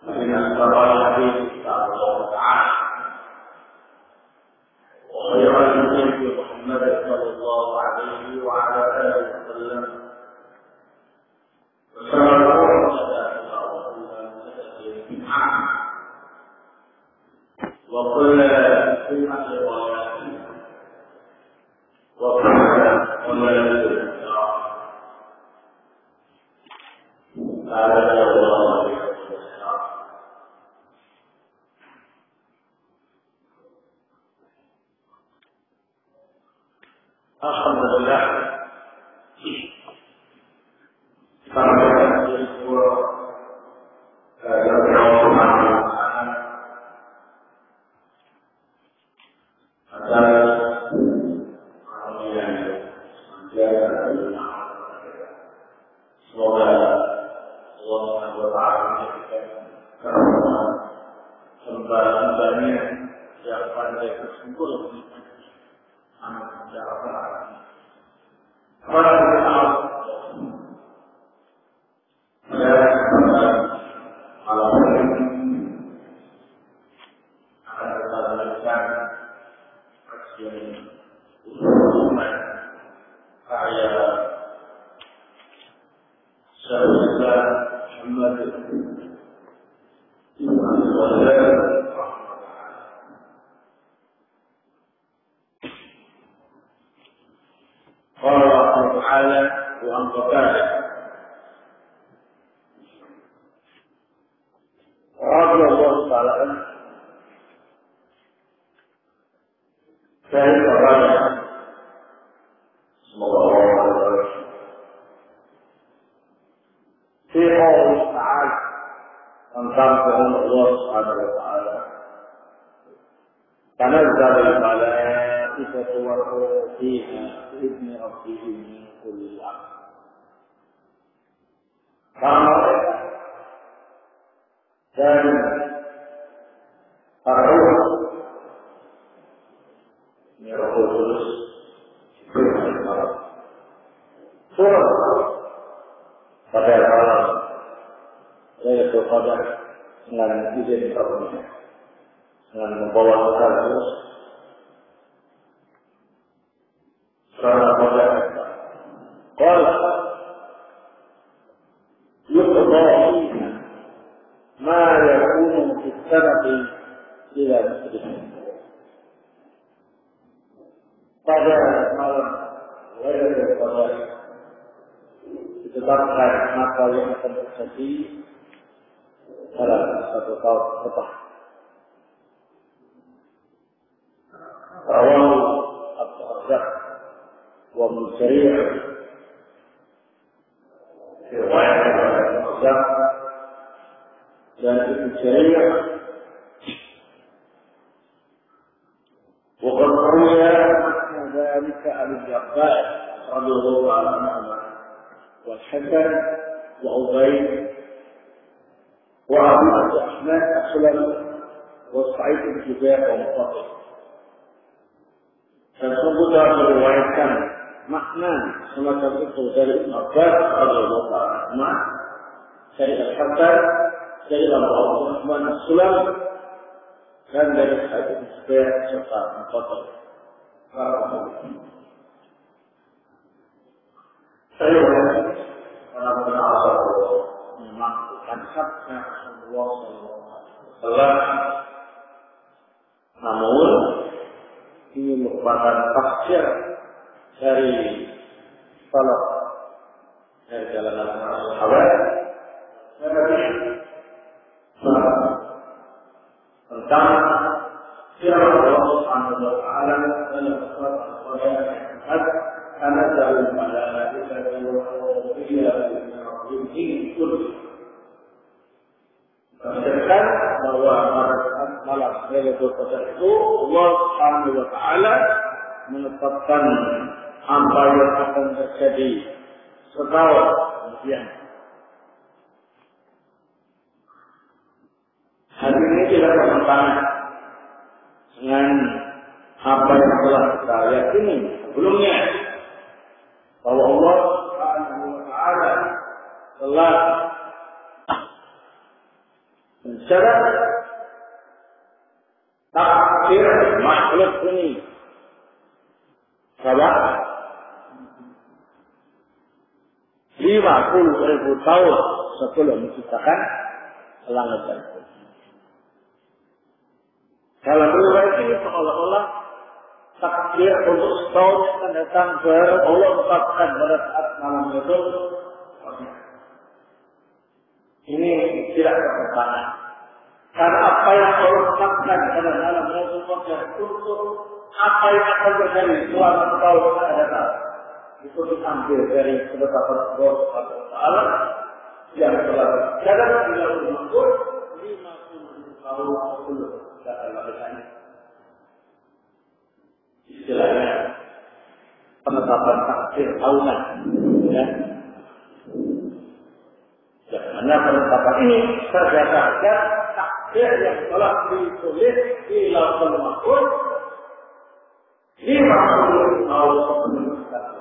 فإن أصدق الحديث كتاب الله تعالى وخير الهدي محمد صلى الله عليه وعلى آله وسلم وشر الأمور محدثاتها وكل محدثة بدعة وكل بدعة ضلالة وكل ضلالة في النار. هذا الله alhamdulillah sampai semoga Allah hamba-hambanya yang pandai bersyukur تنزل الملائكة والروح فيها بإذن ربهم من كل أمر. dan Ar-Ruh ini Roh Kudus turun pada malam Lailatul Qadar dengan izin Rabbnya, dengan membawa kasus karena pada kalau yuqdahi ma yakunu fi sanati ila muslimin pada malam Lailatul Qadar ditetapkan maka yang akan terjadi dalam satu tahun depan. Rawahu Abdurrazzaq wa Munziri riwayat Abdurrazzaq dan Ibnu Jarir wa qad rawiya dzalika al-Jabbar radhiyallahu anhu wal Hasan wa Ubayd wa Abu Ahmad as-Sulami wa Sa'id bin Jubair wa Muqatil. Dan sungguh telah meriwayatkan makna semacam itu dari Ibn Abbas radhiyallahu anhu, dari Al-Hasan, dari Abu Ahmad as-Sulami dan dari Sa'id bin Jubair serta Muqatil. Saya benar-benar memang sabda Rasulullah SAW, namun ini merupakan tafsir dari salaf dari jalan para sahabat tentang firman Allah Subhanahu wa taala dalam surat Al-Qur'an, karena dalam malaikatu wa fiha menunjukkan bahwa malam Lailatul Qadar itu Allah Subhanahu wa taala menetapkan apa yang akan terjadi setahun kemudian. Hal ini tidak bertentangan dengan apa yang telah kita yakini sebelumnya, bahwa Allah Subhanahu wa taala telah mencatat takdir makhluk ini. Berapa? 50.000 tahun sebelum menciptakan langit dan bumi. Dalam riwayat ini seolah-olah takdir untuk setahun yang akan datang baru Allah tetapkan pada saat malam itu. Ini tidak bertentangan. Karena apa yang Allah tetapkan pada malam itu untuk apa yang akan terjadi selama tahun yang akan datang. Itu diambil dari ketetapan Allah Subhanahu wa taala yang telah tercatat di dalam Al-Qur'an 50 tahun sebelum datang lahirnya. Istilahnya penetapan takdir tahunan, ya. Karena penetapan ini berdasarkan takdir yang telah ditulis di Lauhul Mahfuz 50 tahun sebelum datang.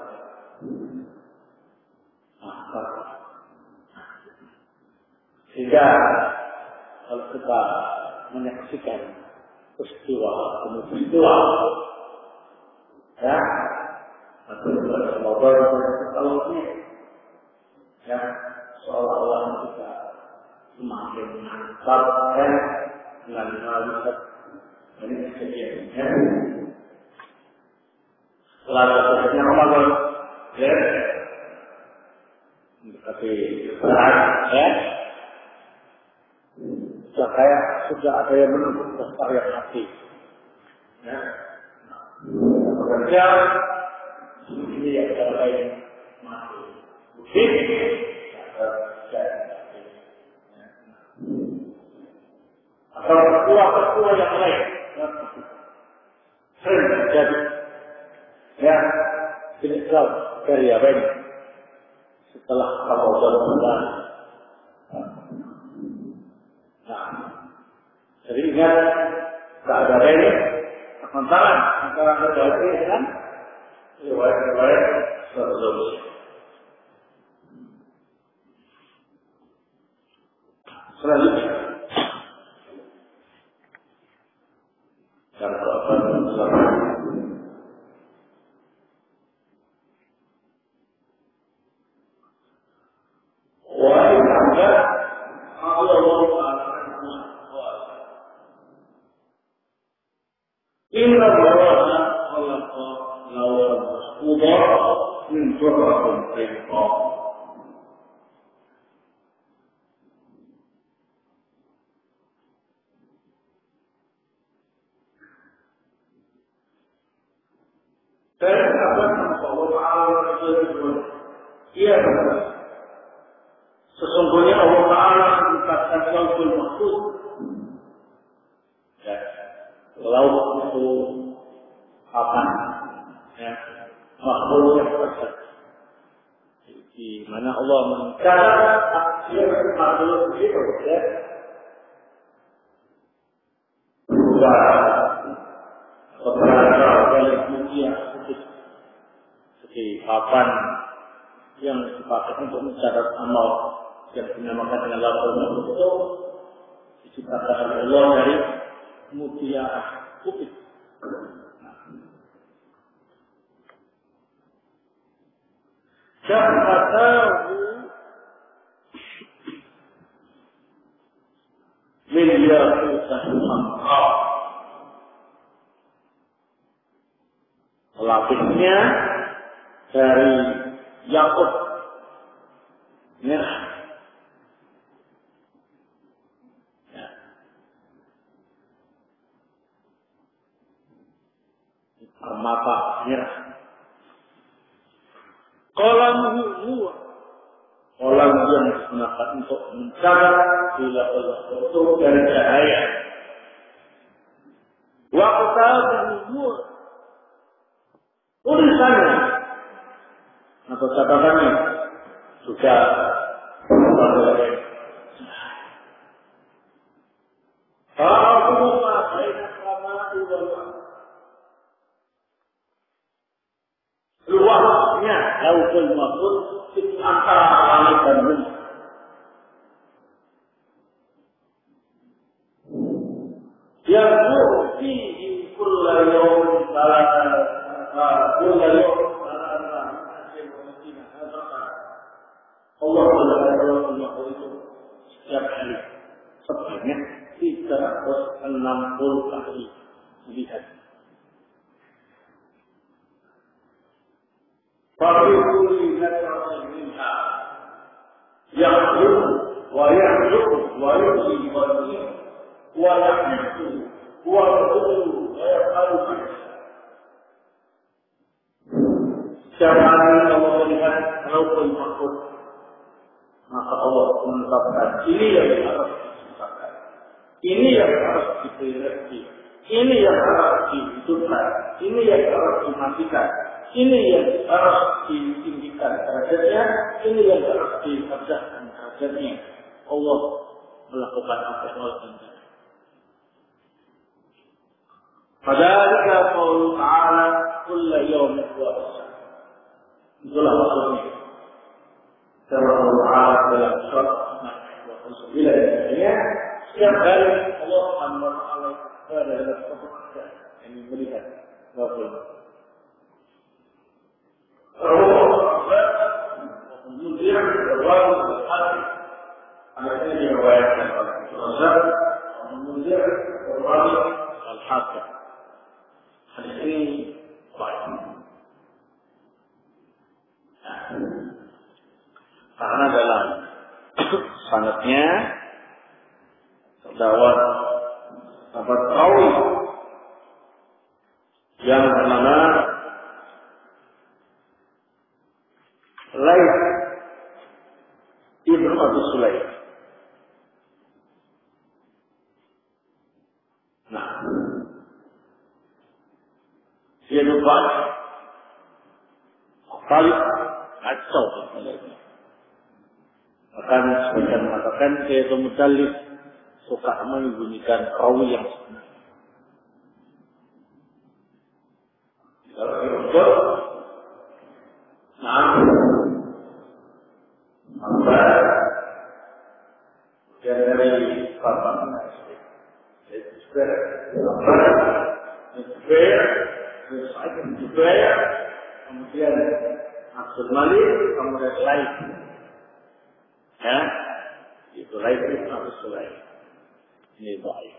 Sehingga kalau kita menyaksikan peristiwa demi peristiwa, ya, semoga kalau ini, ya, seolah-olah kita semakin mantap, ya, dengan melihat ini kejadiannya. Setelah terjadinya Ramadan, ya, tapi berat, ya. Sudah kayak sudah ada yang menunggu daftar yang mati, ya. Bekerja ini yang terbaik mati. Ini atau ketua yang lain, ya. Sering terjadi, ya. Ini tahu dari apa ini? Setelah Ramadan bulan. Nah, jadi ingat tak ada ini pertentangan antara riwayat ini dengan riwayat sebelumnya. Selanjutnya, yang keempat adalah Inna Allaha khalaqa lawan mas'udah min turratin rizqah. Dan apa yang Allah Ta'ala berfirman, ia berkata, sesungguhnya Allah Ta'ala menciptakan Lauhul Mahfuz. Ya, laut itu apa? Ya, makhluk yang besar. Di mana Allah mencatat takdir makhluk itu, ya. Beberapa dari dunia seperti papan yang dipakai untuk mencatat amal yang dinamakan dengan Lauhul Mahfuz itu diciptakan oleh Allah dari mutiara putih. Syahmatahu min yaqutin hamra. Lapisnya dari yakut merah. Ya. Permata merah. Qalamhu huwa. Qalam yang digunakan untuk mencatat bila Allah itu dari cahaya. Wa kitabuhu huwa. Tulisannya atau catatannya juga berbagai. Kalau baina samai wal ardh. Luasnya Lauhul Mahfuz itu antara langit dan bumi. kali melihat. Fa'idul natra'in minha ya'udhu wa ya'udhu wa yu'zi wa yu'zi wa ya'udhu wa yu'udhu wa ya'udhu. Secara Allah melihat raupun makhluk, maka Allah menetapkan ini yang harus diciptakan, ini yang harus dipelihara, ini yang harus dihidupkan, ini yang harus dimatikan, ini yang harus ditinggikan derajatnya, ini yang harus direndahkan derajatnya. Allah melakukan apa yang Allah inginkan. Fadzalika qaulu ta'ala kullu yawmin huwa asr. Itulah maksudnya. Allah Ta'ala dalam surat Al-9 ayatnya, setiap hari Allah Subhanahu wa Ta'ala adalah pekerjaan yang memberikan wabah. Allah menunjukkan berwajib berhati. Anaknya diriwayatkan oleh Rasul menunjukkan berwajib al-hati. Hadis ini baik. Karena dalam sanadnya terdapat sahabat rawi yang bernama Laits ibnu Abi Sulaim. Nah, dia lupa kali kacau. Bahkan sebagian mengatakan dia itu mudallis, suka menyembunyikan rawi yang sebenarnya. Kalau betul, nah, maka dia dari kapan? Jubair, kemudian Abdul Malik, kemudian Laits. Ya, itu Laits ibn Abi Sulaim. Ini baik.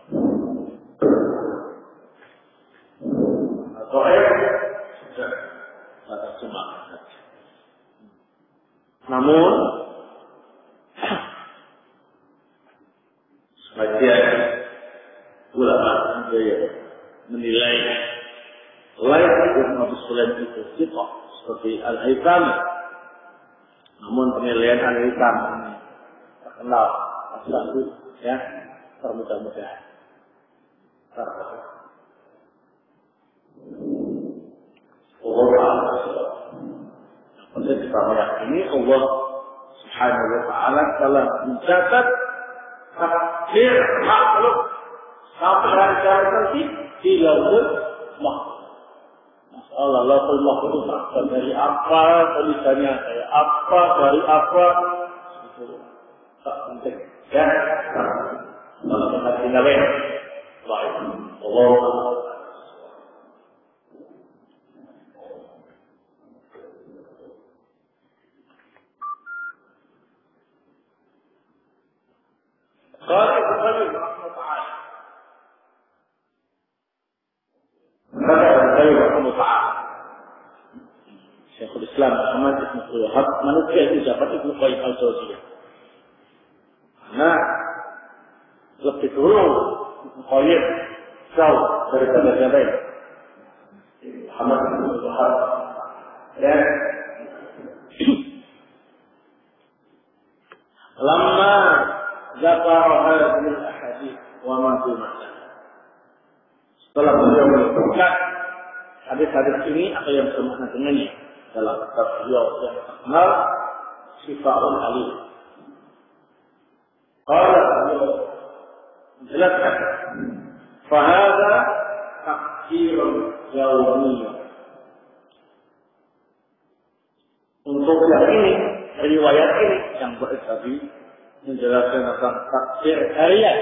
Baik, sudah kata semangat. Namun, sebagian ulama ada yang menilai Laits ibn Abi Sulaim itu sifat seperti Al-Haythami. Namun penilaian Al-Haythami ini terkenal asal ya termudah-mudahan. Yang kita meyakini Allah Subhanahu wa Ta'ala telah mencatat takdir makhluk sampai hari kiamat nanti di Lauhul Mahfuz. Masalah Lauhul Mahfuz dari apa, tulisannya kayak apa, dari apa, itu tak penting. Ya, kalau kita tinggalin, baik. Allah. قال البخاري رحمه الله تعالى بدأ البخاري رحمه الله تعالى Syekhul Islam Muhammad Ibn Wahab manusia itu dapat Ibnu Qayyim al-Jauziyah. Nah, lebih dulu Ibnu Qayyim jauh daripada yang lain. Muhammad Ibn Wahab dan lama zakar hadhihi al-ahadits wa ma fi ma'na. Setelah beliau menyebutkan hadis-hadis ini atau yang bermakna dengannya dalam kitab beliau yang terkenal Syifaa'ul Alim. Qala beliau menjelaskan, "Fahadha taqdirun yawmiyyun." Untuk yang ini, riwayat ini yang tadi menjelaskan tentang takdir harian.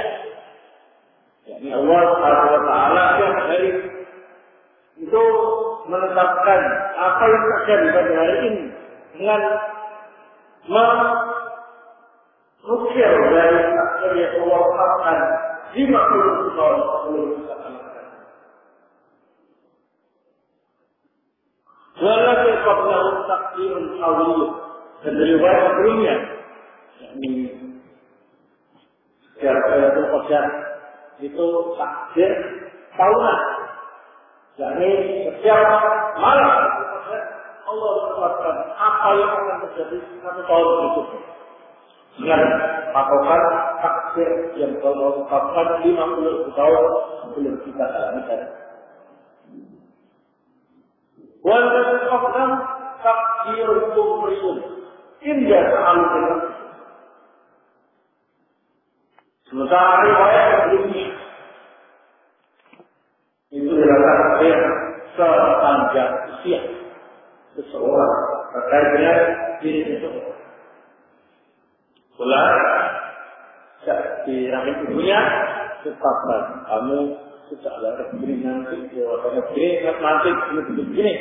Yani Allah Subhanahu wa Ta'ala yang hari itu menetapkan apa yang terjadi pada hari ini dengan menukir dari takdir yang Allah tetapkan 50 tahun sebelum Waladhi qablahu takdirun awliyu. Dan riwayat sebelumnya, yakni Syaratul Qadar itu takdir tahunan. Yakni setiap malam Allah menetapkan apa yang akan terjadi 1 tahun berikutnya. Dengan patokan takdir yang Allah tetapkan 50 tahun sebelum kita alami tadi. Waladhi qablahu takdirun kumriyun. Indah alhamdulillah. Sementara riwayat sebelumnya itu adalah takdir sepanjang usia seseorang terkait dengan diri seseorang. Pula di rahim ibunya tetapkan kamu sejak lahir begini nanti dewasa begini nanti begini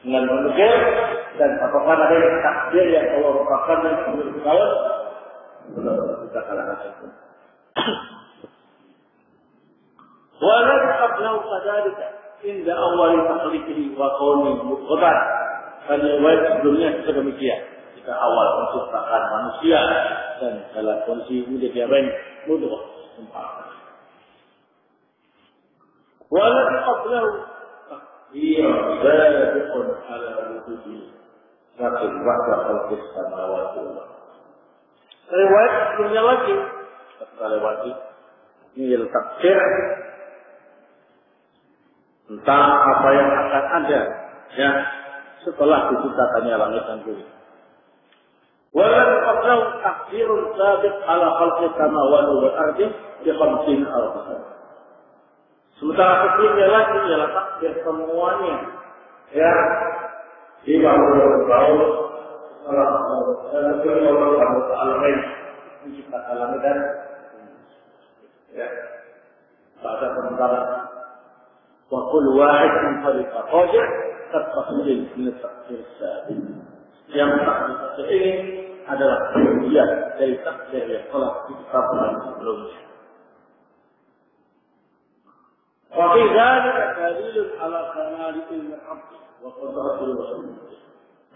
dengan menukil dan apakah ada takdir yang Allah rupakan dan sebelum tahun kita kalahkan itu. Walau qablahu kadzalika inda awal takhliqihi wa qawli mudghah. Dan riwayat sebelumnya juga demikian. Ketika awal menciptakan manusia dan dalam kondisi mudah diapain mudghah sempurna. Walau qablahu sabiqun ala wujudi lakin wa'da khalqis samawati wal ardh. Riwayat sebelumnya lagi terlewati ini takdir tentang apa yang akan ada ya setelah diciptakannya langit dan bumi. Walau qablahu takdirun sabiq ala khalqis samawati wal ardh bi 50 tahun. Sementara sebelumnya lagi ialah takdir semuanya ya di bawah Allah Taala menciptakan langit dan ya pada sementara wa kullu wahid min khaliqa qadar terpasang di takdir sabiq. Yang takdir ini adalah bagian dari takdir yang telah ditetapkan sebelumnya. وفي ذلك دليل على كمال علم العبد وقدرته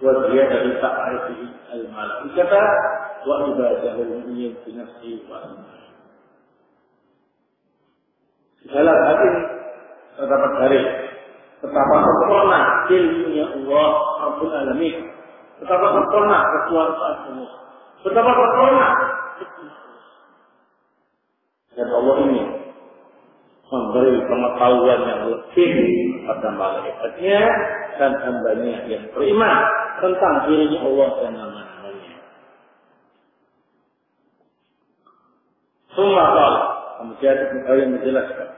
وزيادة تعرفه الملائكة وعباده المؤمنين في نفسه وأسمائه. Dalam hal ini terdapat dalil betapa sempurna ilmunya Allah Rabbul Alamin, betapa sempurna kekuasaan Allah, betapa sempurna dan Allah ini memberi pengetahuan yang lebih pada malaikatnya dan hambanya yang beriman tentang dirinya Allah dan nama-namanya. Summa kemudian Ibnu menjelaskan.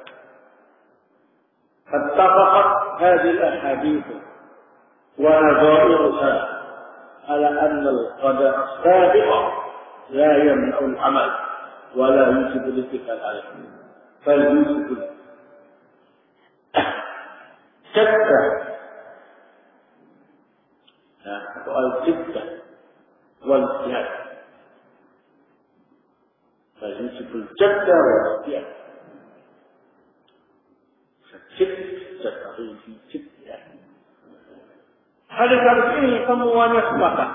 Attafaqat hadhihi al-ahadits wa nadhairuha ala anna al-qadar as-sabiq la yamna'u al-amal wa la yujibu al-ittikal alayhi. فالجزء شتى الجدة والجهاد فالجزء الجدة والجهاد فالجدة والجهاد hadis ini semuanya sepakat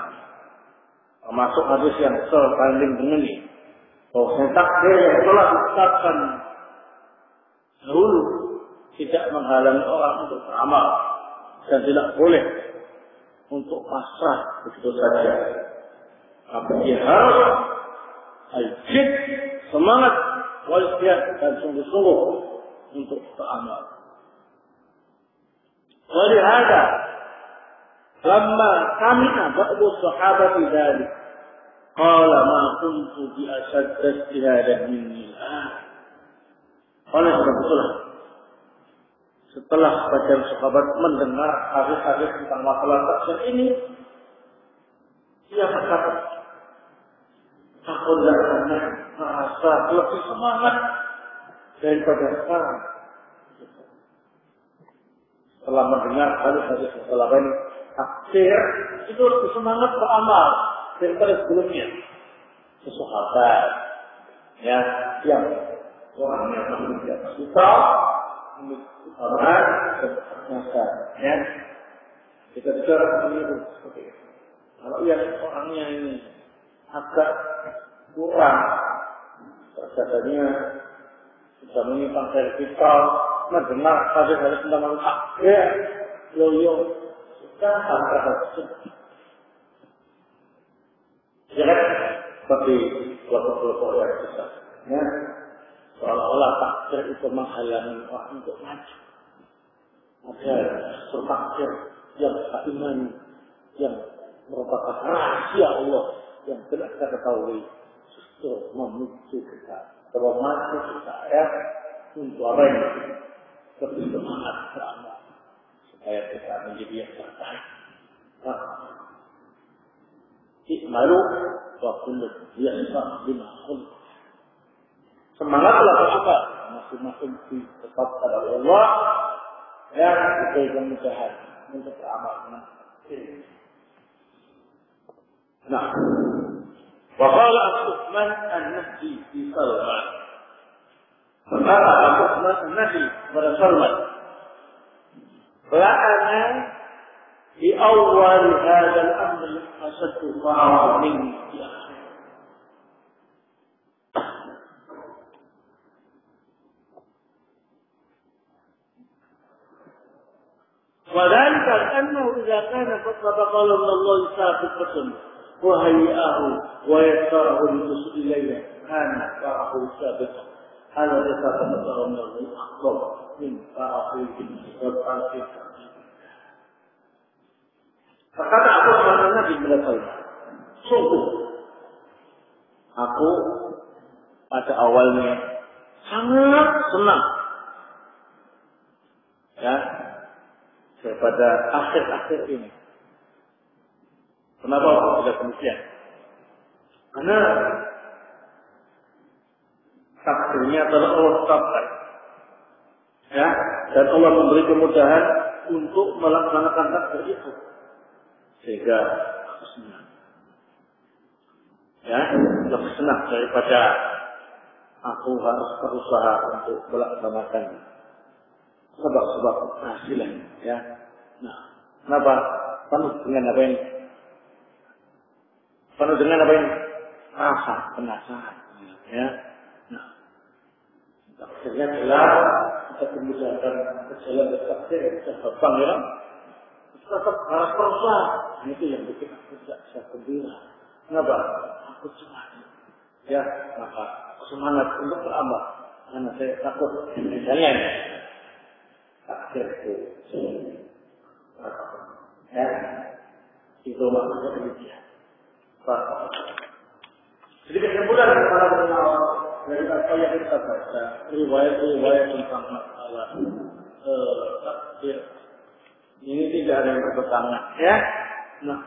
termasuk hadis yang sebanding dengan ini bahwa takdir yang telah ditetapkan dahulu tidak menghalangi orang untuk beramal dan tidak boleh untuk pasrah begitu saja. Tapi dia harus ajid semangat wajib dan sungguh-sungguh untuk beramal. Oleh hada, lama kami ba'du sahabat dzalik qala ma kuntu bi ashadda ijtihadan minni al-an. Oleh sebab itulah setelah sebagian sahabat mendengar hadis-hadis tentang masalah takdir ini, dia berkata, aku tidak pernah merasa lebih semangat daripada sekarang. Setelah mendengar hadis-hadis masalah ini, takdir itu lebih semangat beramal daripada sebelumnya. Sahabat ya yang orang yang tidak suka orang berpuasa ya Kita bicara seperti itu. Kalau yang orangnya ini agak kurang, terjadinya sudah menyimpang dari vital, mendengar hadis-hadis tentang al-akhir, loyo, sudah harus jelek seperti kelompok-kelompok yang besar. Ya, seolah-olah takdir itu menghalangi orang untuk maju. Ada takdir yang imani, yang merupakan rahasia Allah yang tidak kita ketahui, justru memicu kita, termaju kita ya untuk apa ini? Lebih semangat beramal supaya kita menjadi yang terbaik. Ikmalu wa kullu yasfa bima khulq. Semangatlah kita masing-masing ditetapkan oleh Allah ya diberi kemudahan untuk beramal dengan ini. Nah, wa qala As-Sufman an-Nahdi fi Salman. Berkata As-Sufman an-Nahdi kepada Salman, la'ana di awal hadzal amr asadu fa'al minni fi akhir. وذلك أنه إذا كان فقد قال الله سابقة وهيئه ويسره للوصول إليه كان فرحه سابقا هذا ليس كما من الله أفضل من فرحه والفرح. Berkata aku kepada Nabi Muhammad, sungguh aku pada awalnya sangat senang ya daripada akhir-akhir ini. Kenapa aku tidak demikian? Karena takdirnya adalah Allah tetapkan. Ya, dan Allah memberi kemudahan untuk melaksanakan takdir itu. Sehingga aku senang. Ya, lebih senang daripada aku harus berusaha untuk melaksanakan sebab-sebab keberhasilan. Ya, nah, kenapa? Penuh dengan apa ini? Penuh dengan apa ini? Rasa penasaran. Ya, nah, takdirnya jelas, kita kemudian berjalan ke takdir, kita gampang ya. Tetap harus berusaha. Itu yang bikin aku tidak bisa gembira. Kenapa? Aku cemas. Ya, maka semangat untuk beramal. Karena saya takut misalnya takdir itu. Ya, itu maksudnya demikian. Jadi kesimpulan para penawar dari apa yang kita baca, riwayat-riwayat tentang masalah takdir ini tidak ada yang bertentangan, ya. Nah,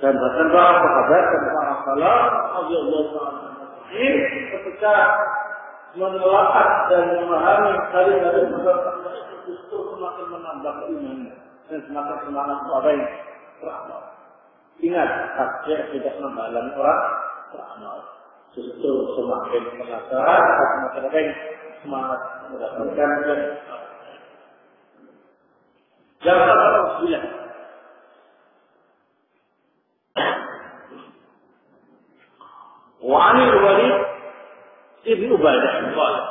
dan bahkan para sahabat dan para salaf, radhiyallahu ta'ala anhum, ketika menelaah dan memahami hari-hari berkata itu justru semakin menambah keimanan dan semakin semangat orang beramal. Ingat, takdir tidak menghalangi orang beramal. Justru semakin penasaran, semakin semangat mendapatkan dan jangan harus bilang. Wa'ani al-Walid ibn Ubadah qala.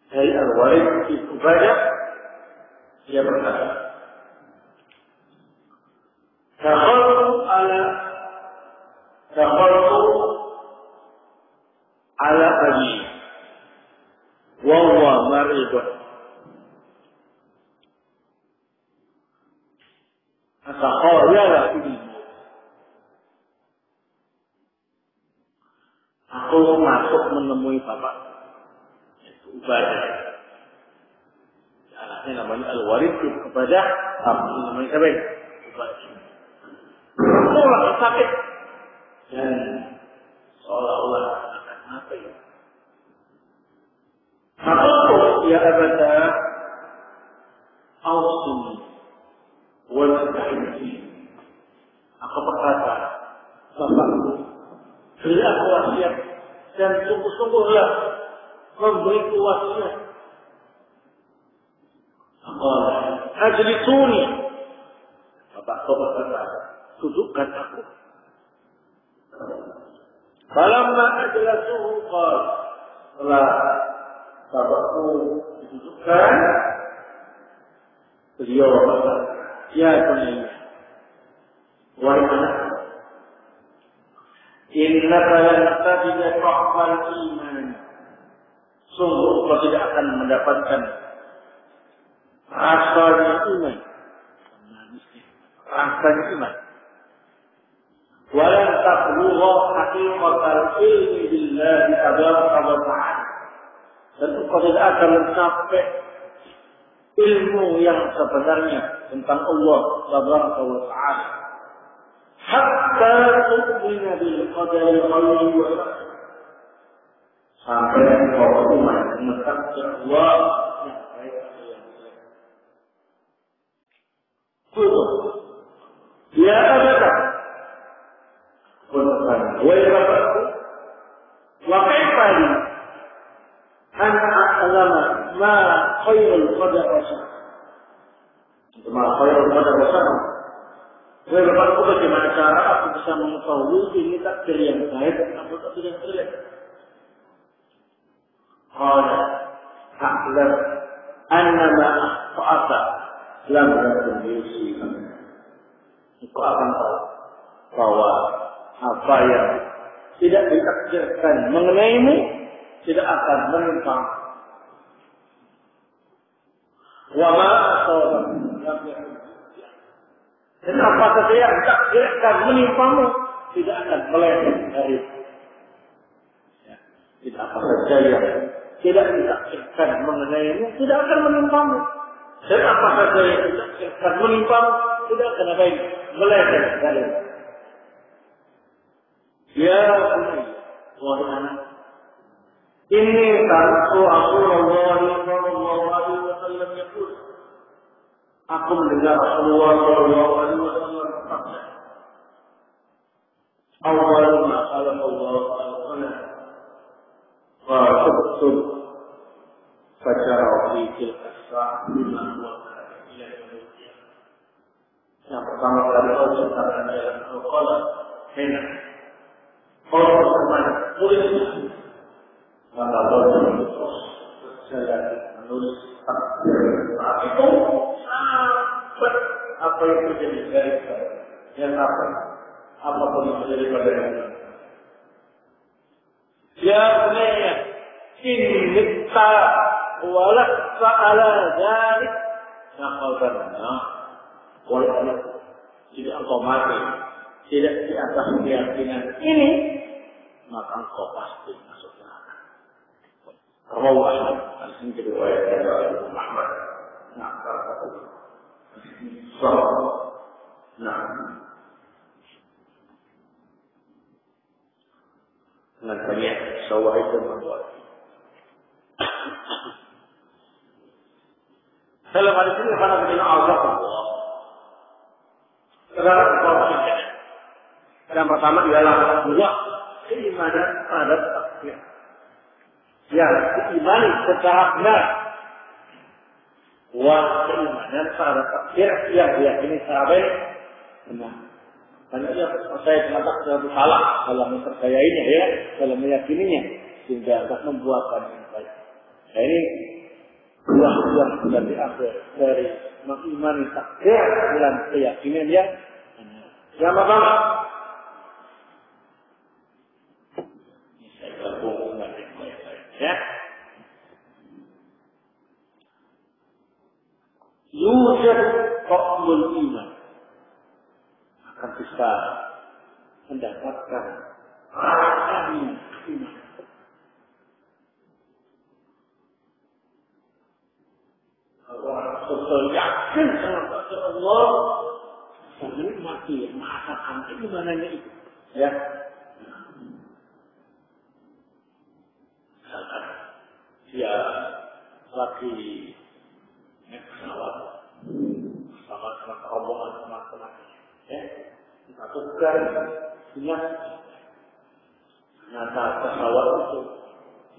Dari al-Walid ibn Ubadah dia berkata, Dakhaltu ala abi wa huwa maridun. Atakhayyara ini. Aku masuk menemui bapak Ubadah. Anaknya namanya Al-Walid bin Ubadah, namanya siapa? Ubadah. Aku lagi sakit dan seolah-olah akan mati. Aku ya abada ausini wal-tahimsi. Aku berkata, bapakku, beri aku wasiat dan sungguh-sungguhlah memberiku wasiat. Aku ajlisuni. Bapak Tobat berkata, dudukkan aku. Falamma ajlasuhu qala, setelah bapakku didudukkan, beliau berkata, ya bunayya, wahai anakku, innaka lan tajida rahmal iman. Sungguh kau tidak akan mendapatkan rasanya iman. Rasanya iman. Walan tablugha haqiqatal ilmi billahi tabaraka wa ta'ala. Dan kau tidak akan mencapai ilmu yang sebenarnya tentang Allah tabaraka wa ta'ala. Hatta tu'mina bil qadari khairihi wa syarrihi. Sampai kau iman dengan takdir Allah yang baik atau yang jelek. Tutup. Ya abada. Wahai bapakku, wa kaifa li an a'lama ma khairul qadar wa syarr. Ma khairul qadar wa syarr. Wahai bapakku, bagaimana cara aku bisa mengetahui ini takdir yang baik atau takdir yang jelek? Qala a'lam anna ma akhta'ata lam yakun yusibak. Engkau akan tahu bahwa apa yang tidak ditakdirkan mengenaimu tidak akan menimpa. Wa ma asabaka lam yakun. Dan apa saja yang ditakdirkan menimpamu tidak akan meleset dari. Ya, tidak apa saja yang tidak ditakdirkan mengenaimu tidak akan menimpamu. Dan apa saja yang ditakdirkan menimpamu tidak akan meleset dari. Ya bunayya, wahai anak, inni sami'tu Rasulullah sallallahu alaihi wasallam yaqul. Aku mendengar Rasulullah sallallahu alaihi wasallam bersabda, "Awwal ma khalaqa Allah al-qalam, wa uktub fajara fi tilka as-sa'ah bima huwa ila al-qiyamah." Yang pertama kali Allah ciptakan adalah al-qalam, pena. Kalau berteman tulis, maka Allah terus berjalan menulis takdir. Nah, itu sampai apa yang terjadi dari saya, yang apapun yang terjadi pada yang ya bunayya, innaka walasta ala dzalik naqadanna wal anak. Jadi engkau mati tidak di atas keyakinan ini, maka engkau pasti masuk neraka. Rawah al-Sindri wa Ibnu Muhammad. Nah, kata nah, dengan banyak sawah itu membuat. Dalam hal ini karena begini Allah. Sekarang kita yang pertama ialah dua keimanan terhadap takdir. Ya, diimani secara benar. Dua keimanan terhadap takdir yang diyakini secara baik benar. Banyaknya saya mengatakan itu salah dalam mempercayainya ya, dalam meyakininya sehingga akan membuatkan yang baik. Nah ini dua yang sudah diambil dari mengimani takdir dalam keyakinan yang benar. Yang pertama, ya, yujad ta'mul iman, akan bisa mendapatkan rasanya iman. Kalau yakin sama Allah, menikmati, merasakan keimanannya itu, ya. Misalkan dia lagi naik pesawat sama rombongan teman-temannya, ya, disatukan dengan ternyata pesawat itu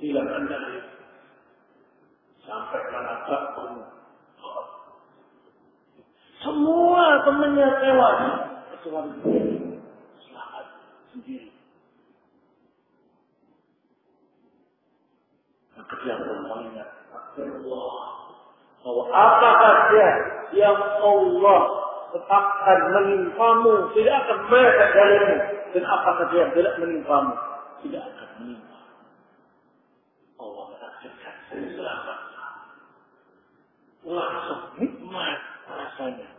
hilang kendali sampai menabrak gunung. temannya tewas kecuali dia selamat sendiri. Maka dia mengingat Allah bahwa apa saja yang Allah tetapkan menimpamu tidak akan meleset darimu, dan apa saja yang tidak menimpamu tidak akan menimpa. Allah menakdirkan saya selamat. Langsung nikmat rasanya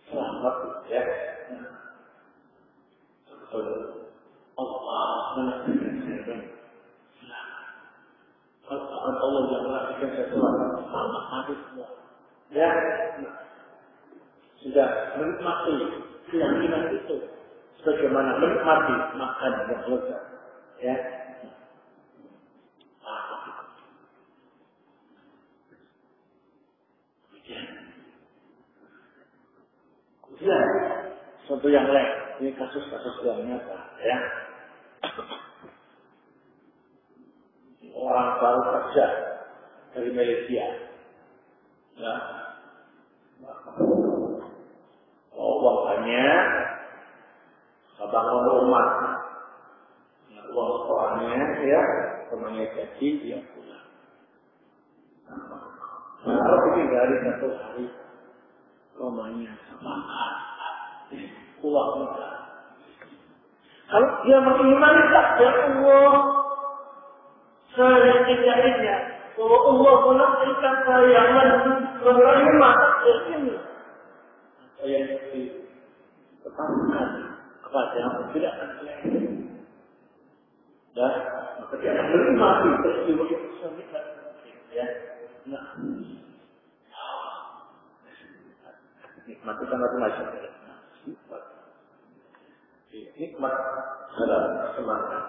selamat ya. Allah menakdirkan saya selamat. Kalau Allah yang menakdirkan saya selamat mati semua ya. Sudah menikmati keyakinan itu sebagaimana menikmati makan yang lezat ya. Ya, suatu yang lain. Ini kasus-kasus yang nyata, ya. Orang baru kerja dari Malaysia, ya. Uang banyak, bangun rumah, uang sekolahnya, ya, temannya gaji, dia pulang. Kalau tinggal satu hari, rumahnya semangat, pulang juga. Kalau dia mengimani takdir Allah, sejatinya bahwa Allah menakdirkan saya menerima takdir ini, saya ditetapkan kepada yang tidak akan dan ketika menerima peristiwa itu sangat ya, nah. Nikmat itu kan macam-macam. Nikmat dalam semangat,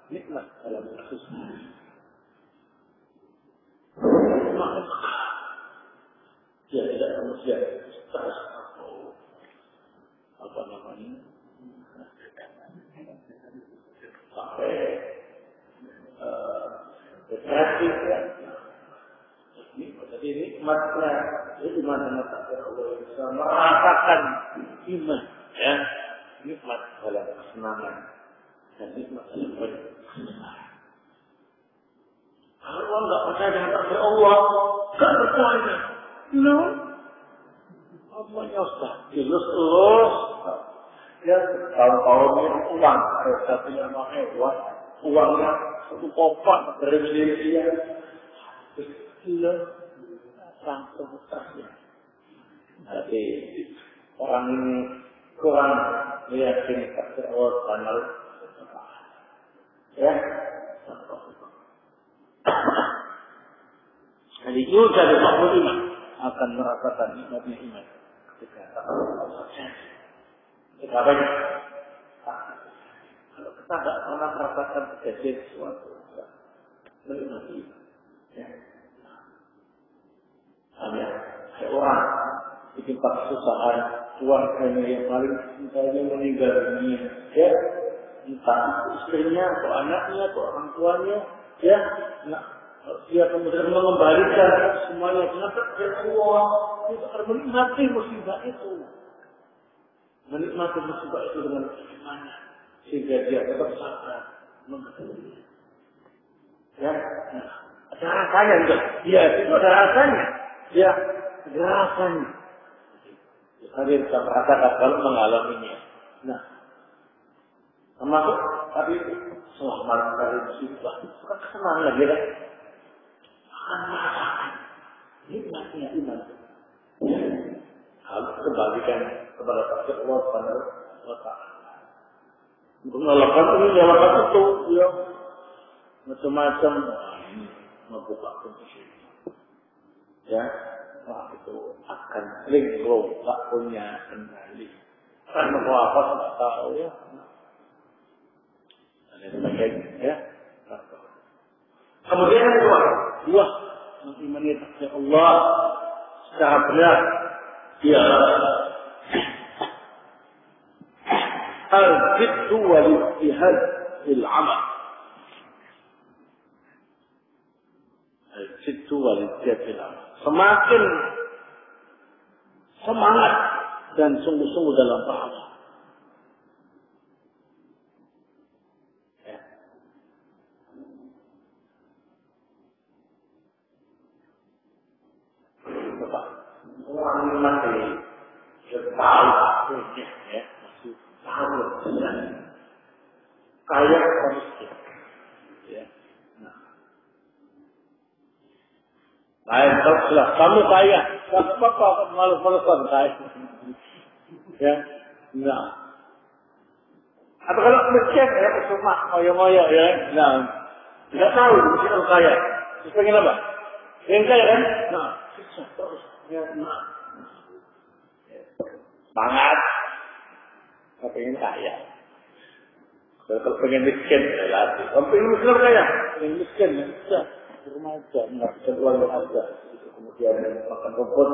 nikmat dalam kesusahan. Nikmat dia tidak manusia stres atau apa namanya sampai depresi ya. Jadi nikmatnya itu mana takdir Allah bisa merasakan iman ya, nikmat dalam kesenangan dan nikmat dalam kesenangan. Kalau orang tidak percaya dengan takdir Allah, tidak percaya. No, Allahnya sudah dilus-lus. Ya, tahun-tahunnya uang, satunya mewah, uangnya satu kopak dari Malaysia. Gila, langsung terusnya. Jadi orang ini kurang meyakini takdir Allah benar. Ya. Jadi itu dari makhluk iman akan merasakan nikmatnya iman ketika Allah. Kita banyak. Kalau kita tidak pernah merasakan kejadian sesuatu, menikmati. Ya. Hanya seorang ditimpa kesusahan, keluarganya yang paling cintanya meninggal dunia, ya, entah istrinya atau anaknya atau orang tuanya, ya, nah, dia kemudian mengembalikan semuanya dengan takdir Allah, itu akan menikmati musibah itu, menikmati musibah itu dengan bagaimana sehingga dia tetap sabar menghadapi, ya, nah, ada rasanya enggak? Ya, itu ada rasanya. Ya, rasanya. Hadir bisa merasakan kalau mengalaminya. Nah, termasuk tadi selamat dari musibah, bukan kesenangan lagi kan? Akan merasakan nikmatnya iman. Ya, harus kembalikan kepada takdir Allah Subhanahu wa Ta'ala. Untuk melakukan ini, melakukan itu, ya, macam-macam. Membuka pintu syaitan. Ya, wah itu akan linglung, tak punya kendali. Karena apa tidak tahu ya. Dan sebagainya ya. Kemudian yang kedua, mengimani takdir Allah secara benar. Ya, al-jiddu wal-ijtihad fil 'amal. Al-jiddu wal-ijtihad fil 'amal. Semakin semangat dan sungguh-sungguh dalam pahala. Ya. Bapak, orang yang masih tahu punya, ya, masih tahu sebenarnya kaya miskin. Ya. Nah. Lain kalau sudah kamu kaya, tak apa-apa malu-malukan kaya. Ya, nah. Atau kalau miskin ya cuma moyo-moyo ya, nah, tidak tahu miskin kaya. Terus pengen apa? Pengen kaya kan? Nah, susah terus. Ya, nah. Semangat. Kalau pengen kaya. Kalau pengen miskin, relatif. Kalau pengen miskin kaya, pengen miskin ya susah. Di rumah aja, nggak bisa keluar aja. Kemudian makan rumput.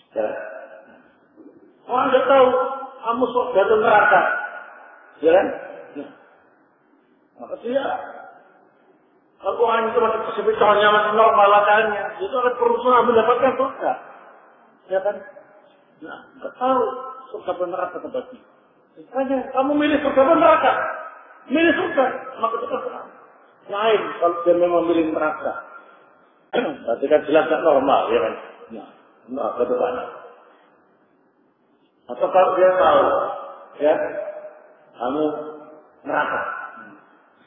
Ya. Oh, anda tahu, kamu jatuh neraka, ya kan? Nah, maka dia, kalau orang itu masih sebetulnya masih normal keadaannya, itu akan berusaha mendapatkan surga, ya kan? Nah, nggak tahu surga dan neraka tempatnya. Makanya kamu milih surga dan neraka, milih surga, maka itu terserah. Lain kalau dia memang milih neraka, berarti kan jelas tak normal, ya kan? Nah, ke depan. Atau kalau dia tahu, ya, kamu neraka,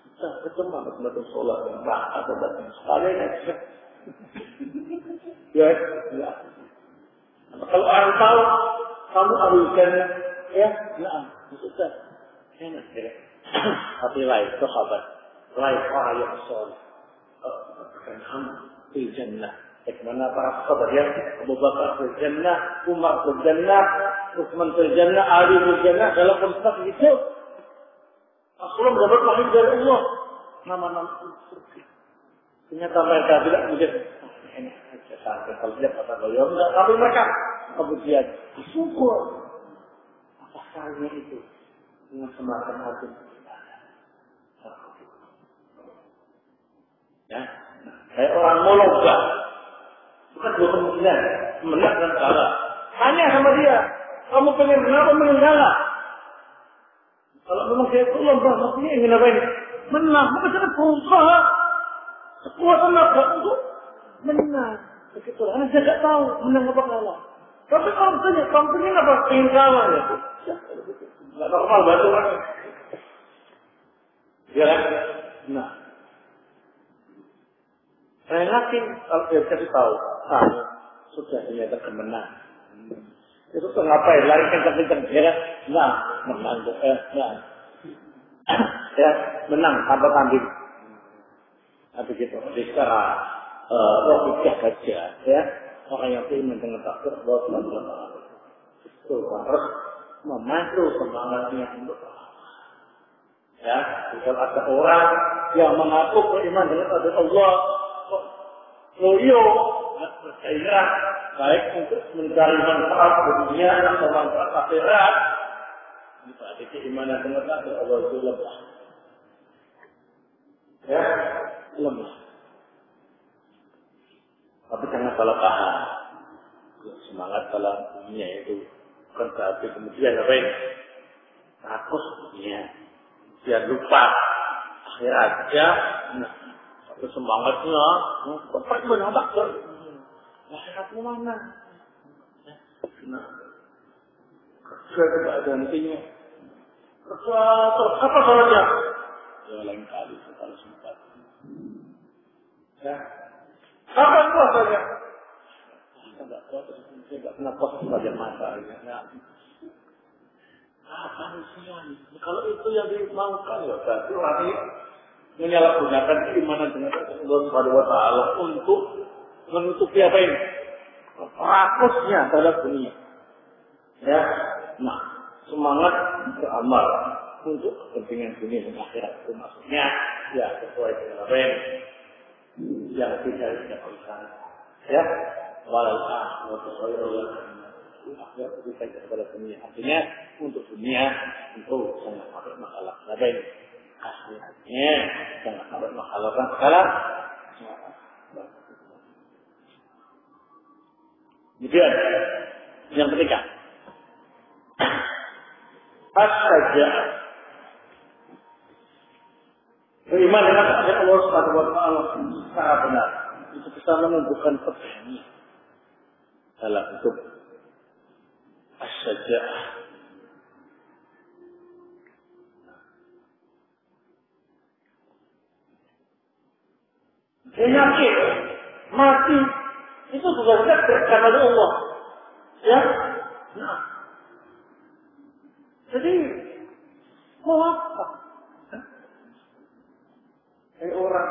kita ketemu betul sholat dan neraka atau datang sekali aja, ya, ya. Kalau orang tahu, kamu ambilkan, ya, nah, sudah, enak, ya. Tapi lain, sahabat, lain orang yang sholat, kamu di jannah. Bagaimana para sahabat ya, Abu Bakar fil jannah, Umar fil jannah, Utsman fil jannah, Ali fil jannah, dalam konteks itu Rasulullah mendapat wahyu dari Allah nama-nama surga. Ternyata mereka tidak mungkin enak saja sampai kalau dia kata beliau enggak, tapi mereka kemudian bersyukur atas karunia itu dengan semacam hati. Ya, kayak orang mologga. Bukan dua kemungkinan, menang dan kalah. Tanya sama dia, kamu pengen kenapa menang kalah? Kalau memang saya itu lomba, maksudnya ingin apa ini? Menang, maka saya berusaha sekuat tenaga untuk menang. Begitu, karena saya tidak tahu menang apa kalah. Tapi kalau tanya, kamu pengen apa? Pengen kalah ya? Tidak normal batu kan? Ya kan? Nah, saya yakin kalau dia kasih tahu, kamu sudah ternyata kemenang. Itu tuh ngapain? Lari kencang-kencang, ya kan? Nah, menang, nah, ya, menang tanpa tanding. Nah, begitu. Jadi secara logika saja, ya, orang yang beriman dengan takdir bahwa Tuhan itu harus memacu semangatnya untuk ya, kalau ada orang yang mengaku beriman dengan takdir Allah, loyo, bergairah, baik untuk mencari manfaat dunia atau manfaat akhirat, berarti keimanan dengan takdir Allah itu lemah. Ya, lemah. Tapi jangan salah paham. Semangat dalam dunia itu bukan berarti kemudian apa ini? Takut dunia. Dia lupa akhiratnya. Nah, tapi semangatnya, bapak benar takdir. Akhiratmu mana? Nah, kerja tidak ada hentinya. Kerja terus apa salahnya? Ya lain kali sekali sempat. Ya. Kapan puasanya? Saya tidak puasa, saya tidak pernah puasa sebagian masa. Nah, kapan usianya? Kalau itu yang dimaukan, ya berarti orang ini menyalahgunakan keimanan dengan Allah Subhanahu wa Ta'ala untuk menutupi apa ini? Rakusnya terhadap dunia. Ya, nah, semangat beramal untuk kepentingan dunia dan akhirat itu maksudnya ya sesuai dengan apa yang tidak dilakukan. Ya, walau akhirat itu saja kepada dunia. Artinya untuk dunia itu sangat sangat masalah. Apa ini? Akhiratnya sangat sangat masalah kan sekarang. Kemudian Yang ketiga, as-saja'ah. Beriman dengan takdir Allah Subhanahu wa taala secara benar. Itu bisa menunjukkan keberanian dalam hidup. As-saja'ah. Penyakit mati itu juga karena Allah. Ya, nah. Jadi mau apa? Orang,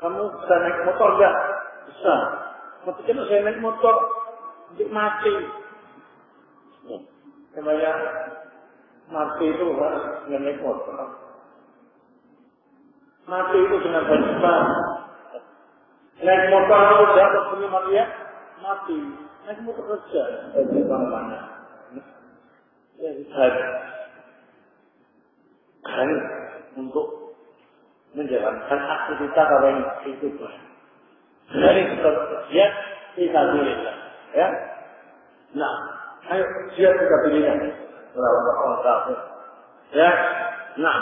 kamu bisa naik motor enggak? Bisa. Ketika saya naik motor, untuk mati. Sebenarnya mati itu harus dengan naik motor. Mati itu dengan banyak. Naik motor kalau jatuh punya mati ya, mati. Naik motor saja, dari mana? Ya bisa. Kan untuk menjalankan aktivitas apa yang itu dari ya fisabilillah ya. Nah, ayo siap fisabilillah melawan orang kafir ya. Nah,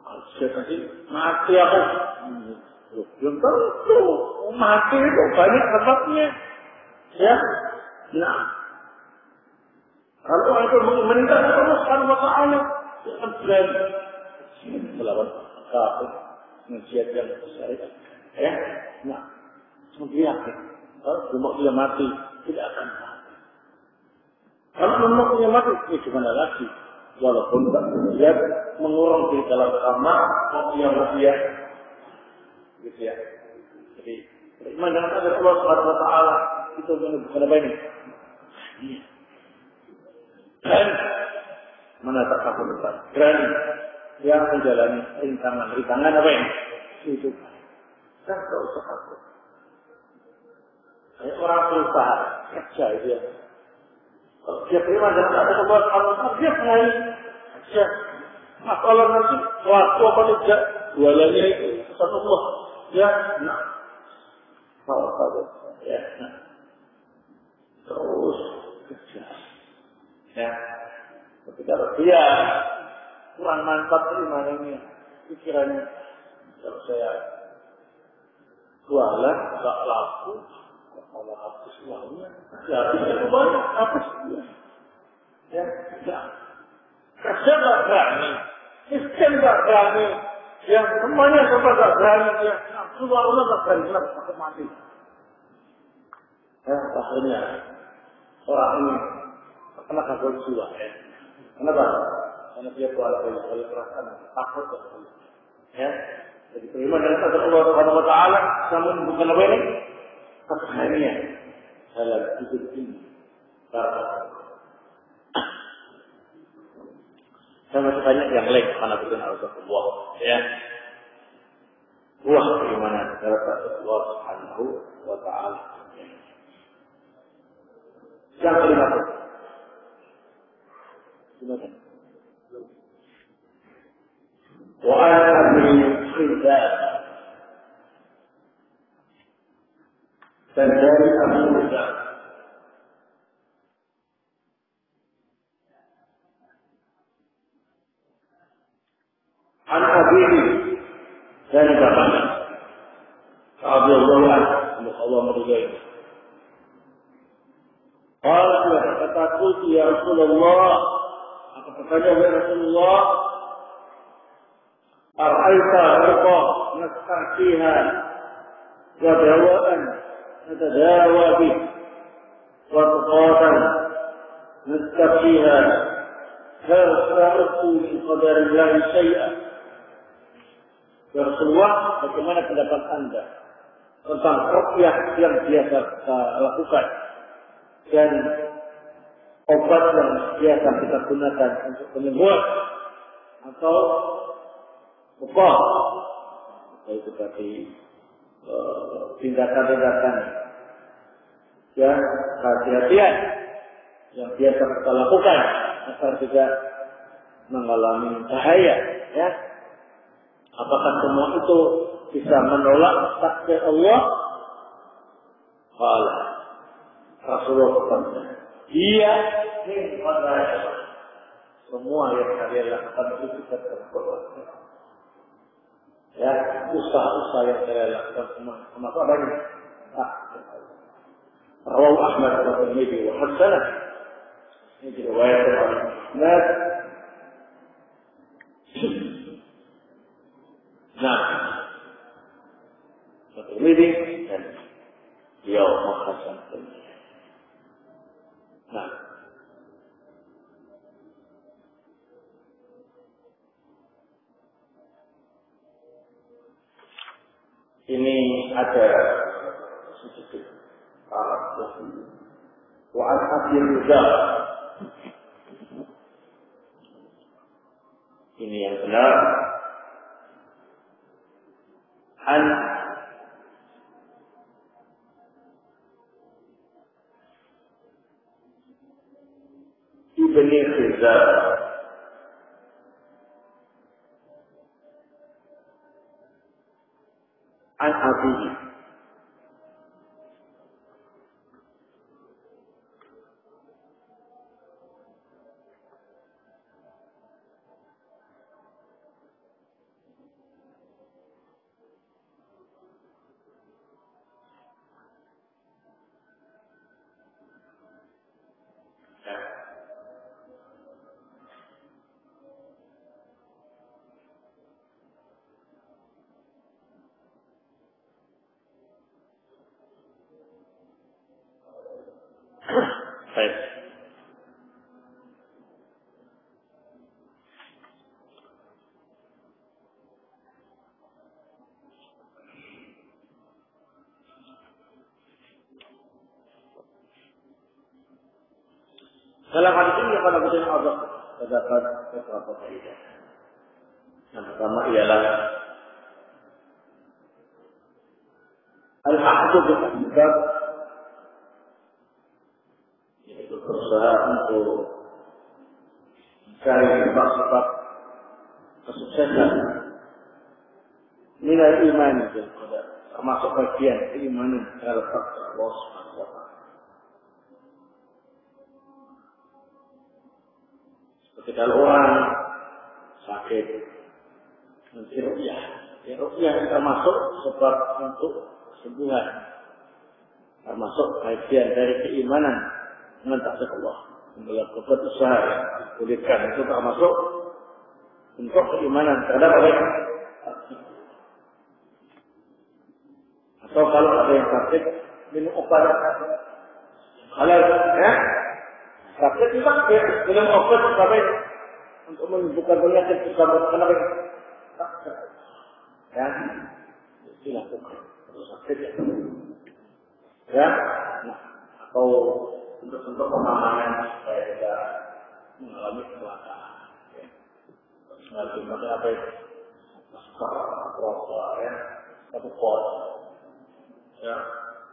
kalau siapa sih mati apa? Belum tentu mati itu banyak sebabnya ya. Nah, kalau itu meminta Allah Subhanahu wa taala melawan kafir, menjiat yang syariat, ya. Nah, kemudian kalau dia mati tidak akan mati. Kalau memang mati, ini gimana lagi? Walaupun tak lihat mengurung di dalam kamar, rupiah, gitu ya. Jadi beriman dengan takdir Allah Subhanahu wa taala itu menunjukkan apa ini? Dan menatap masa depan, berani yang menjalani rintangan apa ini? Hidup. Dan tak usah takut. Kayak orang berusaha kerja dia. Kalau dia beriman dengan takdir Allah Subhanahu wa taala, dia berani kerja. Masalah nanti waktu apa tidak jualannya itu kepada Allah. Ya, nah, takut. Ya, nah. Terus kerja. Ya. Ketika dia kurang mantap imannya, pikirannya, kalau saya jualan tak laku, malah habis uangnya, ya itu banyak habis uangnya. Ya, tidak. Kerja tak berani, miskin tak berani, yang semuanya serba tak berani, ya, keluarnya tak berani, takut mati. Ya, akhirnya orang ini kena gangguan jiwa, ya. Kenapa? Karena dia kuala oleh perasaan takut, ya. Jadi beriman dengan takdir Allah Subhanahu wa taala, namun bukan apa ini? Keberanian dalam hidup ini. Dan masih banyak yang lain karena bukan Rasulullah, ya. Buah keimanan terhadap Allah Subhanahu wa taala. Yang kelima. وأنا أبي خلدان فالذلك أبي خلدان عن أبيه ذلك قال رضي الله عنه الله مرضيه قال قلت يا رسول الله أفتكلم يا رسول الله أرأيت عرقا نستحكيها ودواء نتداوى به وطقاتا نستحكيها هل تعرف من قدر الله شيئا يا رسول الله bagaimana pendapat anda tentang ruqyah yang biasa kita lakukan dan obat yang biasa kita gunakan untuk penyembuhan atau apa? Itu tadi tindakan-tindakan yang kehati-hatian yang biasa kita lakukan agar tidak mengalami bahaya. Ya, apakah semua itu bisa menolak takdir Allah Qala Rasulullah bersabda, "Iya min qadaya." Semua yang kalian lakukan itu kita terbuat. Ya, usaha-usaha yang kalian lakukan semua termasuk apa ini? Rawahu Ahmad wa Tirmidzi wa hasanah. Ini diriwayatkan oleh Ahmad. Nah, Tirmidzi dan beliau menghasankan. Nah, ini ada sedikit wa'an Abi Rizal. Ini yang benar. An Ibni Khizar an Abihi. Baik. Dalam hadis ini pada bagian Allah terdapat beberapa faedah. Yang pertama ialah al-aqdu bil asbab, yaitu berusaha untuk mencari sebab-sebab kesuksesan minal iman bil qadar, termasuk bagian keimanan terhadap takdir Allah Subhanahu wa taala. Seperti kalau orang sakit, nanti ruqyah. Ya, ruqyah termasuk sebab untuk kesembuhan, termasuk bagian dari keimanan dengan takdir Allah. Melakukan usaha yang dibolehkan itu termasuk untuk keimanan terhadap Allah. Atau kalau ada yang sakit, minum obat halal, ya? Sakit itu sakit, minum obat sampai untuk menyembuhkan penyakit bersama kenapa? Ya, dilakukan. Sakit ya. Ya, nah, atau untuk pemahaman supaya tidak mengalami kecelakaan. Ya. Mengalami apa itu? Rokok, ya, satu pot, ya,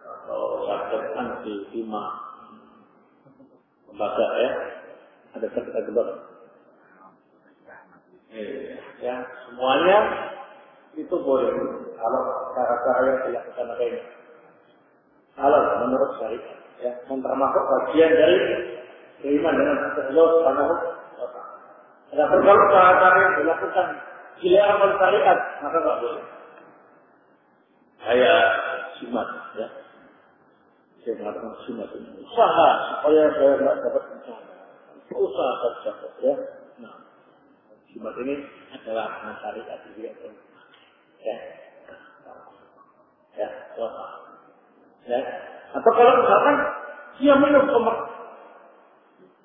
atau sakit anti timah, lembaga, ya, ada sakit akibat. Ya, semuanya itu boleh kalau cara-cara yang dilakukan apa ini halal menurut syariat, ya, dan termasuk bagian dari beriman dengan Allah Subhanahu wa taala. Adapun kalau cara-cara yang dilakukan dilarang oleh syariat, maka tidak boleh. Saya simat, ya, saya mengatakan simat ini usaha supaya saya tidak dapat bencana, usaha saja, ya. Nah, simat ini adalah syariat juga, ya, ya, ya. Atau kalau misalkan dia minum khamr,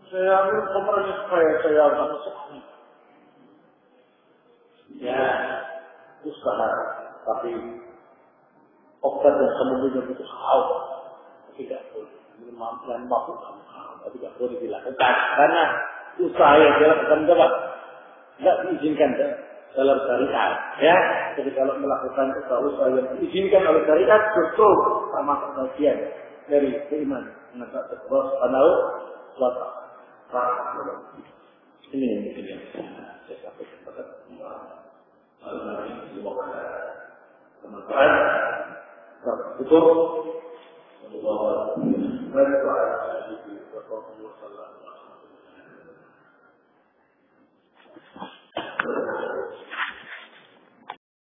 saya minum khamr ini supaya saya tidak masuk, ya, usaha, tapi obat yang kamu minum itu haram, tidak boleh. Minum dan mabuk kamu haram, tidak boleh dilakukan karena usaha yang dilakukan tidak diizinkan dalam syariat, ya. Jadi kalau melakukan usaha yang diizinkan oleh syariat, betul termasuk bagian dari keimanan dengan takdir Allah Subhanahu wa taala. Ini yang mungkin yang saya sampaikan kepada teman-teman. Bersyukur warahmatullahi wabarakatuh.